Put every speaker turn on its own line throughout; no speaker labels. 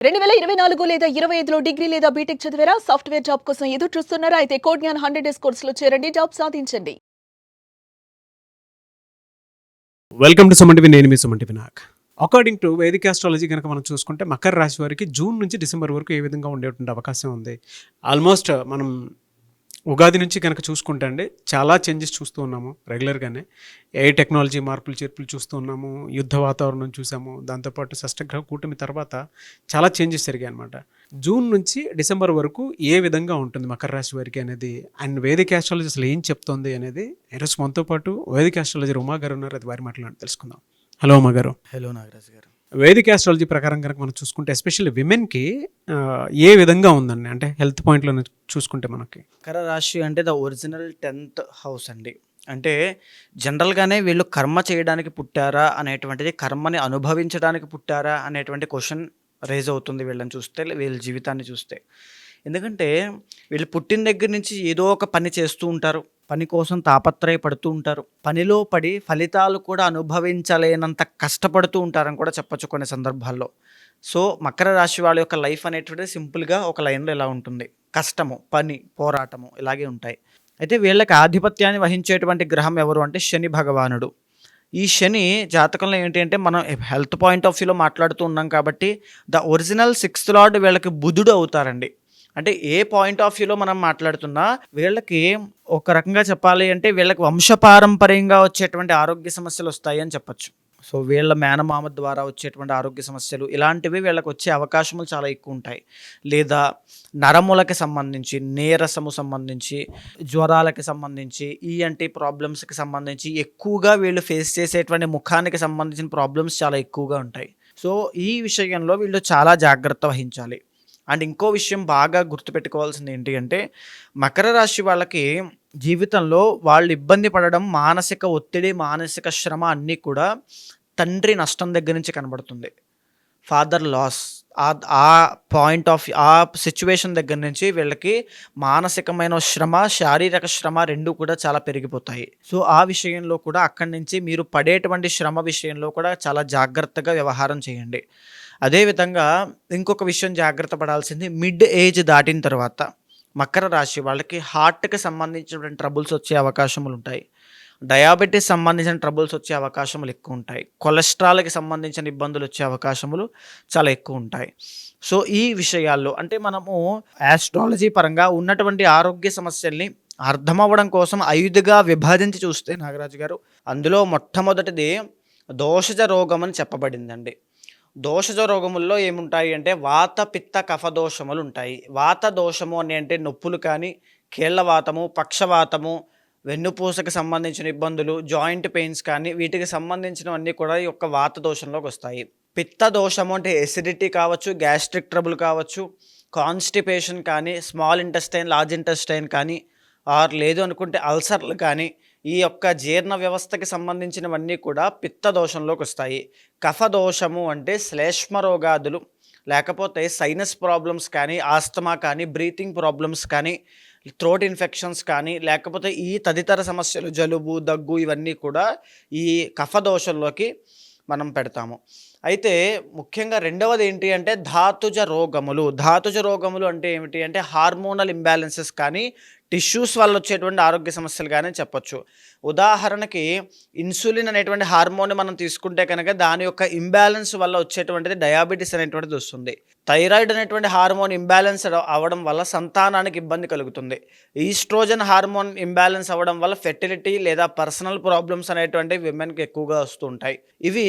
2024 లేదా 25లో డిగ్రీ లేదా బీటెక్ చదివారా? సాఫ్ట్‌వేర్ జాబ్ కోసం ఎదురు చూస్తున్నారా? అయితే కోడ్ జ్ఞాన్ 100 డేస్ కోర్సులో చేరండి. జాబ్ సాధించండి.
Welcome to Suman TV. నేను మీ Suman TV Nag. According to Vedic astrology కనుక మనం చూసుకుంటే మకర రాశి వారికి జూన్ నుంచి డిసెంబర్ వరకు ఏ విధంగా ఉండేటువంటి అవకాశం ఉంది. ఆల్మోస్ట్ మనం ఉగాది నుంచి కనుక చూసుకుంటే అండి చాలా చేంజెస్ చూస్తూ ఉన్నాము. రెగ్యులర్గానే టెక్నాలజీ మార్పులు చేర్పులు చూస్తూ ఉన్నాము. యుద్ధ వాతావరణం చూసాము. దాంతోపాటు షష్టగ్రహ కూటమి తర్వాత చాలా చేంజెస్ జరిగాయి అనమాట. జూన్ నుంచి డిసెంబర్ వరకు ఏ విధంగా ఉంటుంది మకర రాశి వారికి అనేది అండ్ వేదిక ఆస్ట్రాలజీ అసలు ఏం చెప్తోంది అనేది ఈరోజు మనతో పాటు వేదిక ఆస్ట్రాలజీ ఉమా గారు ఉన్నారు. అది వారి మాట్లాడి తెలుసుకుందాం. హలో ఉమా గారు.
హలో నాగరాజ్ గారు.
వేదిక ఆస్ట్రాలజీ ప్రకారం కనుక మనం చూసుకుంటే ఎస్పెషల్లీ విమెన్కి ఏ విధంగా ఉందండి, అంటే హెల్త్ పాయింట్లో చూసుకుంటే మనకి
మకర రాశి అంటే ద ఒరిజినల్ 10th హౌస్ అండి. అంటే జనరల్గానే వీళ్ళు కర్మ చేయడానికి పుట్టారా అనేటువంటిది, కర్మని అనుభవించడానికి పుట్టారా అనేటువంటి క్వశ్చన్ రేజ్ అవుతుంది వీళ్ళని చూస్తే, వీళ్ళ జీవితాన్ని చూస్తే. ఎందుకంటే వీళ్ళు పుట్టిన దగ్గర నుంచి ఏదో ఒక పని చేస్తూ ఉంటారు, పని కోసం తాపత్రయపడుతూ ఉంటారు, పనిలో పడి ఫలితాలు కూడా అనుభవించలేనంత కష్టపడుతూ ఉంటారని కూడా చెప్పొచ్చు కొన్ని సందర్భాల్లో. సో మకర రాశి వాళ్ళ యొక్క లైఫ్ అనేటువంటిది సింపుల్గా ఒక లైన్లో ఇలా ఉంటుంది: కష్టము, పని, పోరాటము ఇలాగే ఉంటాయి. అయితే వీళ్ళకి ఆధిపత్యాన్ని వహించేటువంటి గ్రహం ఎవరు అంటే శని భగవానుడు. ఈ శని జాతకంలో ఏంటి అంటే, మనం హెల్త్ పాయింట్ ఆఫ్ వ్యూలో మాట్లాడుతూ ఉన్నాం కాబట్టి ద ఒరిజినల్ 6th లార్డ్ వీళ్ళకి బుధుడు అవుతారండి. అంటే ఏ పాయింట్ ఆఫ్ వ్యూలో మనం మాట్లాడుతున్నా వీళ్ళకి ఒక రకంగా చెప్పాలి అంటే వీళ్ళకి వంశపారంపర్యంగా వచ్చేటువంటి ఆరోగ్య సమస్యలు వస్తాయి అని చెప్పచ్చు. సో వీళ్ళ మేనమామ ద్వారా వచ్చేటువంటి ఆరోగ్య సమస్యలు ఇలాంటివి వీళ్ళకి వచ్చే అవకాశములు చాలా ఎక్కువ ఉంటాయి. లేదా నరములకి సంబంధించి, నీరసము సంబంధించి, జ్వరాలకి సంబంధించి, ఈఎన్టీ ప్రాబ్లమ్స్కి సంబంధించి ఎక్కువగా వీళ్ళు ఫేస్ చేసేటువంటి ముఖానికి సంబంధించిన ప్రాబ్లమ్స్ చాలా ఎక్కువగా ఉంటాయి. సో ఈ విషయంలో వీళ్ళు చాలా జాగ్రత్త వహించాలి. అండ్ ఇంకో విషయం బాగా గుర్తుపెట్టుకోవాల్సింది ఏంటి అంటే, మకర రాశి వాళ్ళకి జీవితంలో వాళ్ళు ఇబ్బంది పడడం, మానసిక ఒత్తిడి, మానసిక శ్రమ అన్నీ కూడా తండ్రి నష్టం దగ్గర నుంచి కనబడుతుంది. ఫాదర్ లాస్, ఆ పాయింట్ ఆఫ్ ఆ సిచ్యువేషన్ దగ్గర నుంచి వీళ్ళకి మానసికమైన శ్రమ, శారీరక శ్రమ రెండు కూడా చాలా పెరిగిపోతాయి. సో ఆ విషయంలో కూడా అక్కడి నుంచి మీరు పడేటువంటి శ్రమ విషయంలో కూడా చాలా జాగ్రత్తగా వ్యవహారం చేయండి. అదేవిధంగా ఇంకొక విషయం జాగ్రత్త పడాల్సింది, మిడ్ ఏజ్ దాటిన తర్వాత మకర రాశి వాళ్ళకి హార్ట్కి సంబంధించినటువంటి ట్రబుల్స్ వచ్చే అవకాశములు ఉంటాయి. డయాబెటీస్ సంబంధించిన ట్రబుల్స్ వచ్చే అవకాశములు ఎక్కువ ఉంటాయి. కొలెస్ట్రాల్కి సంబంధించిన ఇబ్బందులు వచ్చే అవకాశములు చాలా ఎక్కువ ఉంటాయి. సో ఈ విషయాల్లో అంటే మనము ఆస్ట్రాలజీ పరంగా ఉన్నటువంటి ఆరోగ్య సమస్యల్ని అర్థమవ్వడం కోసం 5గా విభజించి చూస్తే నాగరాజు గారు, అందులో మొట్టమొదటిది దోషజ రోగం అని చెప్పబడిందండి. దోషజ రోగముల్లో ఏముంటాయి అంటే వాత, పిత్త, కఫ దోషములు ఉంటాయి. వాత దోషము అని అంటే నొప్పులు కానీ, కీళ్ళ వాతము, పక్షవాతము, వెన్నుపూసకి సంబంధించిన ఇబ్బందులు, జాయింట్ పెయిన్స్ కానీ వీటికి సంబంధించినవన్నీ కూడా ఈ యొక్క వాత దోషంలోకి వస్తాయి. పిత్త దోషము అంటే ఎసిడిటీ కావచ్చు, గ్యాస్ట్రిక్ ట్రబుల్ కావచ్చు, కాన్స్టిపేషన్ కానీ, స్మాల్ ఇంటెస్టైన్, లార్జ్ ఇంటెస్టైన్ కానీ, ఆర్ లేదు అనుకుంటే అల్సర్లు కానీ, ఈ యొక్క జీర్ణ వ్యవస్థకి సంబంధించినవన్నీ కూడా పిత్త దోషంలోకి వస్తాయి. కఫ దోషము అంటే శ్లేష్మ రోగాదులు, లేకపోతే సైనస్ ప్రాబ్లమ్స్ కానీ, ఆస్తమా కానీ, బ్రీతింగ్ ప్రాబ్లమ్స్ కానీ, థ్రోట్ ఇన్ఫెక్షన్స్ కానీ, లేకపోతే ఈ తదితర సమస్యలు, జలుబు, దగ్గు ఇవన్నీ కూడా ఈ కఫ దోషంలోకి మనం పెడతాము. అయితే ముఖ్యంగా రెండవది ఏంటి అంటే ధాతుజ రోగములు. ధాతుజ రోగములు అంటే ఏమిటి అంటే హార్మోనల్ ఇంబ్యాలెన్సెస్ కానీ, టిష్యూస్ వల్ల వచ్చేటువంటి ఆరోగ్య సమస్యలు కానీ చెప్పొచ్చు. ఉదాహరణకి ఇన్సులిన్ అనేటువంటి హార్మోన్ మనం తీసుకుంటే కనుక దాని యొక్క ఇంబ్యాలెన్స్ వల్ల వచ్చేటువంటిది డయాబెటీస్ అనేటువంటిది వస్తుంది. థైరాయిడ్ అనేటువంటి హార్మోన్ ఇంబ్యాలెన్స్ అవ్వడం వల్ల సంతానానికి ఇబ్బంది కలుగుతుంది. ఈస్ట్రోజన్ హార్మోన్ ఇంబ్యాలెన్స్ అవ్వడం వల్ల ఫెర్టిలిటీ లేదా పర్సనల్ ప్రాబ్లమ్స్ అనేటువంటివి విమెన్కి ఎక్కువగా వస్తూ ఉంటాయి. ఇవి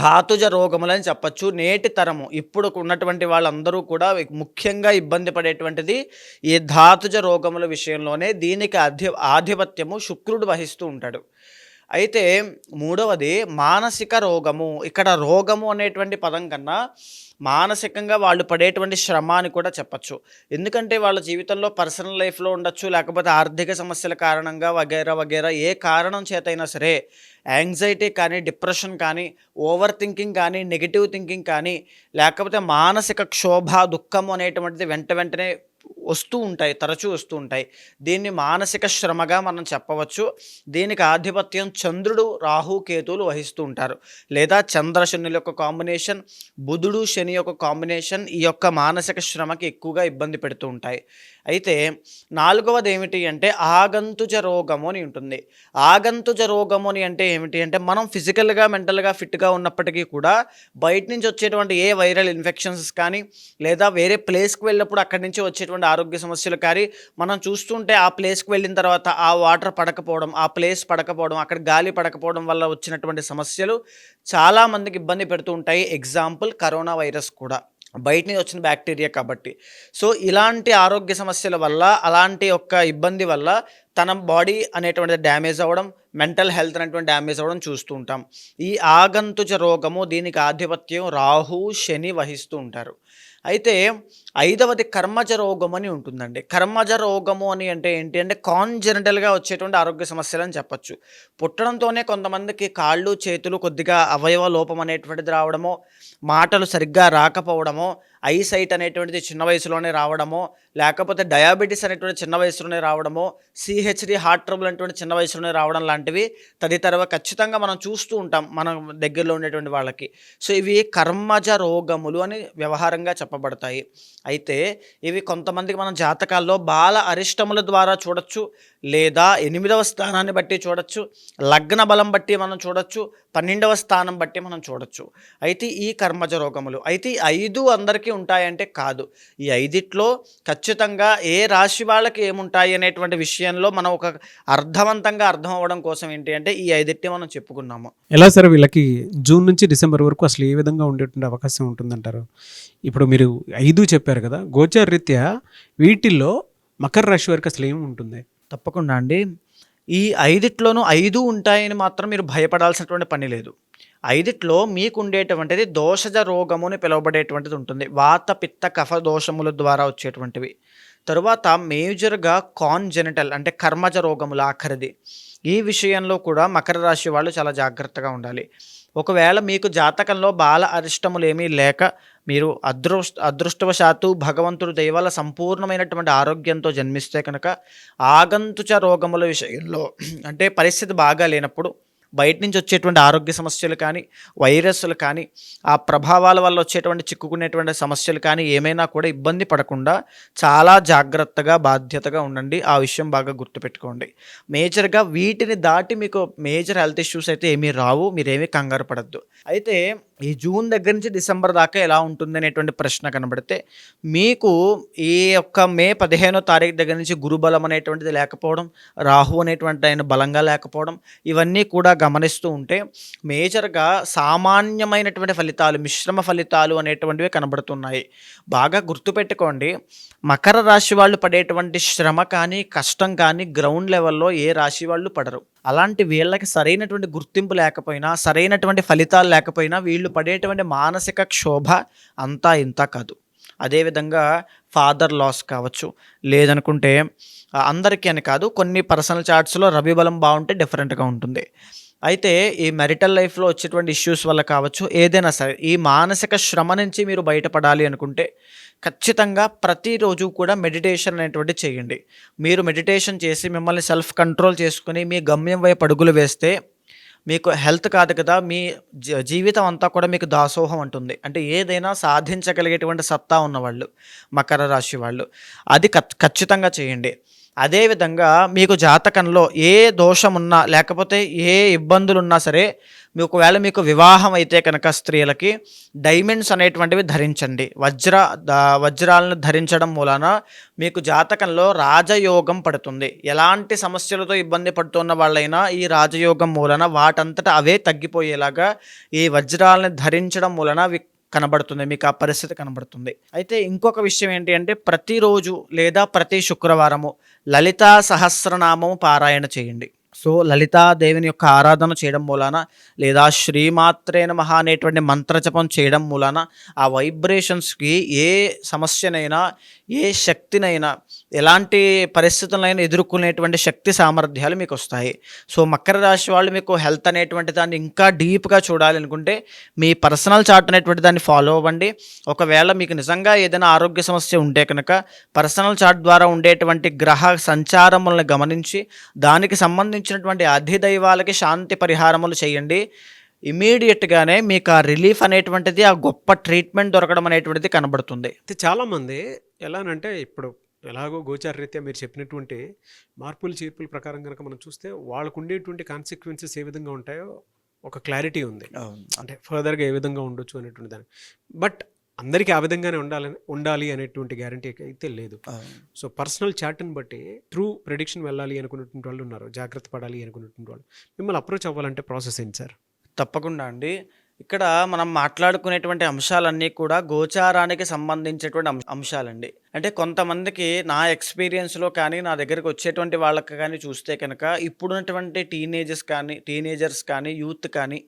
ధాతుజ రోగములని చెప్పచ్చు. నేటి తరము ఇప్పుడు ఉన్నటువంటి వాళ్ళందరూ కూడా ముఖ్యంగా ఇబ్బంది పడేటువంటిది ఈ ధాతుజ రోగముల విషయంలోనే. దీనికి ఆధిపత్యము శుక్రుడు వహిస్తూ ఉంటాడు. అయితే మూడవది మానసిక రోగము. ఇక్కడ రోగము అనేటువంటి పదం కన్నా మానసికంగా వాళ్ళు పడేటువంటి శ్రమ అని కూడా చెప్పచ్చు. ఎందుకంటే వాళ్ళ జీవితంలో పర్సనల్ లైఫ్లో ఉండొచ్చు, లేకపోతే ఆర్థిక సమస్యల కారణంగా వగైరా వగైరా ఏ కారణం చేతైనా సరే యాంగ్జైటీ కానీ, డిప్రెషన్ కానీ, ఓవర్ థింకింగ్ కానీ, నెగిటివ్ థింకింగ్ కానీ, లేకపోతే మానసిక క్షోభ, దుఃఖము అనేటువంటిది వెంటనే వస్తూ ఉంటాయి, తరచూ వస్తూ ఉంటాయి. దీన్ని మానసిక శ్రమగా మనం చెప్పవచ్చు. దీనికి ఆధిపత్యం చంద్రుడు, రాహు, కేతువులు వహిస్తూ ఉంటారు. లేదా చంద్ర శనుల యొక్క కాంబినేషన్, బుధుడు శని యొక్క కాంబినేషన్ ఈ యొక్క మానసిక శ్రమకి ఎక్కువగా ఇబ్బంది పెడుతూ ఉంటాయి. అయితే 4వది ఏమిటి అంటే ఆగంతుజ రోగము అని ఉంటుంది. ఆగంతుజ రోగము అని అంటే ఏమిటి అంటే మనం ఫిజికల్గా మెంటల్గా ఫిట్గా ఉన్నప్పటికీ కూడా బయట నుంచి వచ్చేటువంటి ఏ వైరల్ ఇన్ఫెక్షన్స్ కానీ లేదా వేరే ప్లేస్కి వెళ్ళినప్పుడు అక్కడి నుంచి వచ్చేటువంటి ఆరోగ్య సమస్యలు కానీ మనం చూస్తుంటే ఆ ప్లేస్కి వెళ్ళిన తర్వాత ఆ వాటర్ పడకపోవడం, ఆ ప్లేస్ పడకపోవడం, అక్కడ గాలి పడకపోవడం వల్ల వచ్చినటువంటి సమస్యలు చాలామందికి ఇబ్బంది పెడుతూ ఉంటాయి. ఎగ్జాంపుల్ కరోనా వైరస్ కూడా బయట నుంచి వచ్చిన బ్యాక్టీరియా కాబట్టి. సో ఇలాంటి ఆరోగ్య సమస్యల వల్ల, అలాంటి యొక్క ఇబ్బంది వల్ల తన బాడీ అనేటువంటిది డ్యామేజ్ అవ్వడం, మెంటల్ హెల్త్ అనేటువంటి డ్యామేజ్ అవ్వడం చూస్తూ ఉంటాం. ఈ ఆగంతుజ రోగము దీనికి ఆధిపత్యం రాహు, శని వహిస్తూ ఉంటారు. అయితే 5వది కర్మజ రోగం అని ఉంటుందండి. కర్మజ రోగము అని అంటే ఏంటి అంటే కాన్జెనిటల్గా వచ్చేటువంటి ఆరోగ్య సమస్యలు అని చెప్పచ్చు. పుట్టడంతోనే కొంతమందికి కాళ్ళు, చేతులు కొద్దిగా అవయవ లోపం అనేటువంటిది రావడమో, మాటలు సరిగ్గా రాకపోవడమో, ఐసైట్ అనేటువంటిది చిన్న వయసులోనే రావడమో, లేకపోతే డయాబెటీస్ అనేటువంటి చిన్న వయసులోనే రావడమో, సిహెచ్డి హార్ట్ ట్రబుల్ అనేటువంటి చిన్న వయసులోనే రావడం లాంటివి తదితరవ ఖచ్చితంగా మనం చూస్తూ ఉంటాం మన దగ్గరలో ఉండేటువంటి వాళ్ళకి. సో ఇవి కర్మజ రోగములు అని వ్యవహారంగా చెప్పబడతాయి. అయితే ఇవి కొంతమందికి మనం జాతకాల్లో బాల అరిష్టముల ద్వారా చూడొచ్చు, లేదా 8వ స్థానాన్ని బట్టి చూడొచ్చు, లగ్న బలం బట్టి మనం చూడొచ్చు, 12వ స్థానం బట్టి మనం చూడొచ్చు. అయితే ఈ కర్మజ రోగములు అయితే 5 అందరికీ ఉంటాయంటే కాదు. ఈ 5లో ఖచ్చితంగా ఏ రాశి వాళ్ళకి ఏముంటాయి అనేటువంటి విషయంలో మనం ఒక అర్థవంతంగా అర్థం అవ్వడం కోసం ఏంటి అంటే ఈ 5 మనం చెప్పుకున్నాము.
ఎలా సార్ వీళ్ళకి జూన్ నుంచి డిసెంబర్ వరకు అసలు ఏ విధంగా ఉండేటువంటి అవకాశం ఉంటుందంటారు? ఇప్పుడు మీరు 5 చెప్పారు కదా, గోచార రీత్యా వీటిల్లో మకర రాశి వారికి అసలు ఏమి ఉంటుంది?
తప్పకుండా అండి. ఈ 5లోనూ 5 ఉంటాయని మాత్రం మీరు భయపడాల్సినటువంటి పని లేదు. 5లో మీకు ఉండేటువంటిది దోషజ రోగము అని పిలువబడేటువంటిది ఉంటుంది. వాత, పిత్త, కఫ దోషముల ద్వారా వచ్చేటువంటివి. తరువాత మేజర్గా కాన్జెనిటల్ అంటే కర్మజ రోగములు ఆఖరిది. ఈ విషయంలో కూడా మకర రాశి వాళ్ళు చాలా జాగ్రత్తగా ఉండాలి. ఒకవేళ మీకు జాతకంలో బాల అరిష్టములు ఏమీ లేక మీరు అదృష్టవశాత్తు భగవంతుడు దయ వల్ల సంపూర్ణమైనటువంటి ఆరోగ్యంతో జన్మిస్తే కనుక ఆగంతుచ రోగముల విషయంలో అంటే పరిస్థితి బాగా లేనప్పుడు బయట నుంచి వచ్చేటువంటి ఆరోగ్య సమస్యలు కానీ, వైరస్లు కానీ, ఆ ప్రభావాల వల్ల వచ్చేటువంటి చిక్కుకునేటువంటి సమస్యలు కానీ ఏమైనా కూడా ఇబ్బంది పడకుండా చాలా జాగ్రత్తగా, బాధ్యతగా ఉండండి. ఆ విషయం బాగా గుర్తుపెట్టుకోండి. మేజర్గా వీటిని దాటి మీకు మేజర్ హెల్త్ ఇష్యూస్ అయితే ఏమీ రావు. మీరేమీ కంగారు పడద్దు. అయితే ఈ జూన్ దగ్గర నుంచి డిసెంబర్ దాకా ఎలా ఉంటుంది అనేటువంటి ప్రశ్న కనబడితే మీకు ఈ యొక్క మే 15వ తారీఖు దగ్గర నుంచి గురుబలం అనేటువంటిది లేకపోవడం, రాహు అనేటువంటి ఆయన బలంగా లేకపోవడం, ఇవన్నీ కూడా గమనిస్తూ ఉంటే మేజర్గా సామాన్యమైనటువంటి ఫలితాలు, మిశ్రమ ఫలితాలు అనేటువంటివి కనబడుతున్నాయి. బాగా గుర్తుపెట్టుకోండి, మకర రాశి వాళ్ళు పడేటువంటి శ్రమ కానీ, కష్టం కానీ గ్రౌండ్ లెవెల్లో ఏ రాశి వాళ్ళు పడరు. అలాంటి వీళ్ళకి సరైనటువంటి గుర్తింపు లేకపోయినా, సరైనటువంటి ఫలితాలు లేకపోయినా వీళ్ళు పడేటువంటి మానసిక క్షోభ అంతా ఇంత కాదు. అదేవిధంగా ఫాదర్ లాస్ కావచ్చు, లేదనుకుంటే అందరికీ అని కాదు, కొన్ని పర్సనల్ చార్ట్స్లో రవి బలం బాగుంటే డిఫరెంట్గా ఉంటుంది. అయితే ఈ మెరిటల్ లైఫ్లో వచ్చేటువంటి ఇష్యూస్ వల్ల కావచ్చు, ఏదైనా సరే ఈ మానసిక శ్రమ నుంచి మీరు బయటపడాలి అనుకుంటే ఖచ్చితంగా ప్రతిరోజు కూడా మెడిటేషన్ అనేటువంటి చేయండి. మీరు మెడిటేషన్ చేసి మిమ్మల్ని సెల్ఫ్ కంట్రోల్ చేసుకుని మీ గమ్యం వైపు అడుగులు వేస్తే మీకు హెల్త్ కాదు కదా, మీ జీవితం అంతా కూడా మీకు దాసోహం ఉంటుంది. అంటే ఏదైనా సాధించగలిగేటువంటి సత్తా ఉన్నవాళ్ళు మకర రాశి వాళ్ళు, అది ఖచ్చితంగా చేయండి. అదేవిధంగా మీకు జాతకంలో ఏ దోషం ఉన్నా, లేకపోతే ఏ ఇబ్బందులు ఉన్నా సరే, ఒకవేళ మీకు వివాహం అయితే కనుక స్త్రీలకి డైమండ్స్ అనేటువంటివి ధరించండి. వజ్రాలను ధరించడం మూలన మీకు జాతకంలో రాజయోగం పడుతుంది. ఎలాంటి సమస్యలతో ఇబ్బంది పడుతున్న వాళ్ళైనా ఈ రాజయోగం మూలన వాటంతటా అవే తగ్గిపోయేలాగా ఈ వజ్రాలను ధరించడం మూలన కనబడుతుంది, మీకు ఆ పరిస్థితి కనబడుతుంది. అయితే ఇంకొక విషయం ఏంటి అంటే ప్రతిరోజు లేదా ప్రతి శుక్రవారము లలితా సహస్రనామము పారాయణ చేయండి. సో లలితాదేవిని యొక్క ఆరాధన చేయడం మూలాన, లేదా శ్రీమాత్రే నమః అనేటువంటి మంత్రజపం చేయడం మూలాన ఆ వైబ్రేషన్స్కి ఏ సమస్యనైనా, ఏ శక్తినైనా ఎలాంటి పరిస్థితులైనా ఎదుర్కొనేటువంటి శక్తి సామర్థ్యాలు మీకు వస్తాయి. సో మకర రాశి వాళ్ళు మీకు హెల్త్ అనేటువంటి దాన్ని ఇంకా డీప్గా చూడాలి అనుకుంటే మీ పర్సనల్ చార్ట్ అనేటువంటి దాన్ని ఫాలో అవ్వండి. ఒకవేళ మీకు నిజంగా ఏదైనా ఆరోగ్య సమస్య ఉంటే కనుక పర్సనల్ చార్ట్ ద్వారా ఉండేటువంటి గ్రహ సంచారములను గమనించి దానికి సంబంధించినటువంటి అధిదైవాలకి శాంతి పరిహారములు చేయండి. ఇమీడియట్గానే మీకు ఆ రిలీఫ్ అనేటువంటిది, ఆ గొప్ప ట్రీట్మెంట్ దొరకడం అనేటువంటిది కనబడుతుంది.
అయితే చాలామంది ఎలానంటే ఇప్పుడు ఎలాగో గోచార రీత్యా మీరు చెప్పినటువంటి మార్పులు చేర్పుల ప్రకారం కనుక మనం చూస్తే వాళ్ళకు ఉండేటువంటి కాన్సిక్వెన్సెస్ ఏ విధంగా ఉంటాయో ఒక క్లారిటీ ఉంది. అంటే ఫర్దర్గా ఏ విధంగా ఉండొచ్చు అనేటువంటి దాన్ని బట్ అందరికీ ఆ విధంగానే ఉండాలి అనేటువంటి గ్యారంటీ అయితే లేదు. సో పర్సనల్ చార్ట్ని బట్టి ట్రూ ప్రెడిక్షన్ వెళ్ళాలి అనుకున్నటువంటి వాళ్ళు ఉన్నారు, జాగ్రత్త పడాలి అనుకున్నటువంటి వాళ్ళు. మిమ్మల్ని అప్రోచ్ అవ్వాలంటే ప్రాసెస్ ఏంటి సార్?
తప్పకుండా అండి. ఇక్కడ మనం మాట్లాడుకునేటువంటి అంశాలన్నీ కూడా గోచారానికి సంబంధించినటువంటి అంశాలండి. అంటే కొంతమందికి నా ఎక్స్పీరియన్స్లో కానీ నా దగ్గరికి వచ్చేటువంటి వాళ్ళకి కానీ చూస్తే కనుక ఇప్పుడున్నటువంటి టీనేజర్స్ కానీ యూత్ కానీ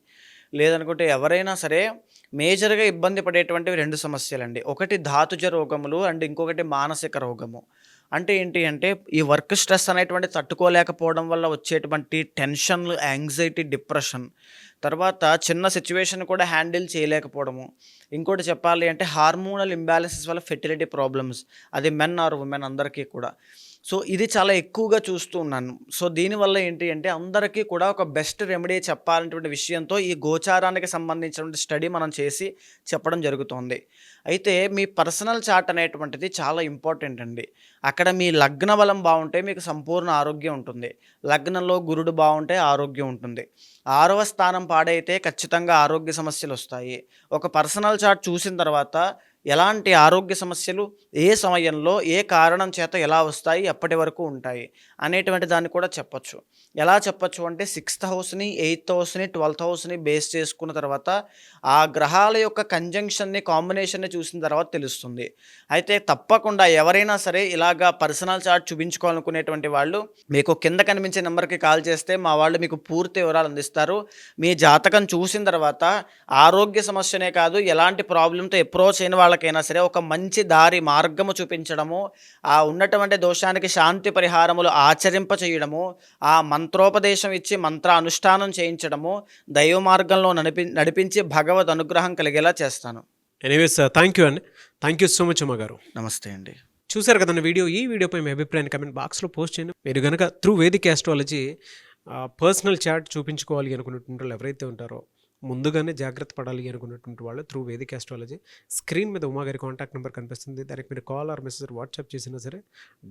లేదనుకుంటే ఎవరైనా సరే మేజర్గా ఇబ్బంది పడేటువంటివి 2 సమస్యలండి. ఒకటి ధాతుజ రోగములు అండ్ ఇంకొకటి మానసిక రోగము. అంటే ఏంటి అంటే ఈ వర్క్ స్ట్రెస్ అనేటువంటి తట్టుకోలేకపోవడం వల్ల వచ్చేటువంటి టెన్షన్లు, యాంగ్జైటీ, డిప్రెషన్, తర్వాత చిన్న సిచ్యువేషన్ కూడా హ్యాండిల్ చేయలేకపోవడము. ఇంకోటి చెప్పాలి అంటే హార్మోనల్ ఇంబ్యాలెన్సెస్ వల్ల ఫెర్టిలిటీ ప్రాబ్లమ్స్, అది మెన్ ఆర్ ఉమెన్ అందరికీ కూడా. సో ఇది చాలా ఎక్కువగా చూస్తూ ఉన్నాను. సో దీనివల్ల ఏంటి అంటే అందరికీ కూడా ఒక బెస్ట్ రెమెడీ చెప్పాలనేటువంటి విషయంతో ఈ గోచారానికి సంబంధించినటువంటి స్టడీ మనం చేసి చెప్పడం జరుగుతోంది. అయితే మీ పర్సనల్ చార్ట్ అనేటువంటిది చాలా ఇంపార్టెంట్ అండి. అక్కడ మీ లగ్న బలం బాగుంటే మీకు సంపూర్ణ ఆరోగ్యం ఉంటుంది. లగ్నంలో గురుడు బాగుంటే ఆరోగ్యం ఉంటుంది. 6వ స్థానం పాడైతే ఖచ్చితంగా ఆరోగ్య సమస్యలు వస్తాయి. ఒక పర్సనల్ చార్ట్ చూసిన తర్వాత ఎలాంటి ఆరోగ్య సమస్యలు ఏ సమయంలో ఏ కారణం చేత ఎలా వస్తాయి, ఎప్పటి వరకు ఉంటాయి అనేటువంటి దాన్ని కూడా చెప్పచ్చు. ఎలా చెప్పచ్చు అంటే 6th హౌస్ని, 8th హౌస్ని, 12th హౌస్ని బేస్ చేసుకున్న తర్వాత ఆ గ్రహాల యొక్క కంజంక్షన్ని, కాంబినేషన్ని చూసిన తర్వాత తెలుస్తుంది. అయితే తప్పకుండా ఎవరైనా సరే ఇలాగా పర్సనల్ చార్ట్ చూపించుకోవాలనుకునేటువంటి వాళ్ళు మీకు కింద కనిపించే నెంబర్కి కాల్ చేస్తే మా వాళ్ళు మీకు పూర్తి వివరాలు అందిస్తారు. మీ జాతకం చూసిన తర్వాత ఆరోగ్య సమస్యనే కాదు, ఎలాంటి ప్రాబ్లంతో అప్రోచ్ అయిన వాళ్ళకైనా సరే ఒక మంచి మార్గము చూపించడము, ఆ ఉన్నటువంటి దోషానికి శాంతి పరిహారములు ఆచరింప చేయడము, ఆ మంత్రోపదేశం ఇచ్చి మంత్ర అనుష్ఠానం చేయించడము, దైవ మార్గంలో నడిపించి భగవద్ అనుగ్రహం కలిగేలా చేస్తాను.
ఎనీవేస్ థ్యాంక్ యూ అండి. థ్యాంక్ యూ సో మచ్ అమ్మగారు.
నమస్తే అండి.
చూసారు కదండి ఈ వీడియోపై మీ అభిప్రాయాన్ని కమెంట్ బాక్స్లో పోస్ట్ చేయండి. మీరు కనుక through Vedic astrology personal chart చూపించుకోవాలి అనుకున్నటువంటి వాళ్ళు ఎవరైతే ఉంటారో ముందుగానే జాగ్రత్త పడాలి అనుకున్నటువంటి వాళ్ళు త్రూ వేదిక్ ఆస్ట్రాలజీ స్క్రీన్ మీద ఉమాగారి కాంటాక్ట్ నెంబర్ కనిపిస్తుంది. దానికి మీరు కాల్ ఆర్ మెసేజ్ వాట్సాప్ చేసినా సరే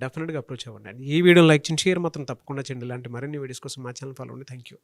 డెఫినెట్గా అప్రోచ్ అవ్వండి. ఈ వీడియోని లైక్ చేయండి, షేర్ మాత్రం తప్పకుండా చేయండి. ఇలాంటి మరిన్ని వీడియోస్ కోసం మా ఛానల్ ఫాలో అవ్వండి. Thank you.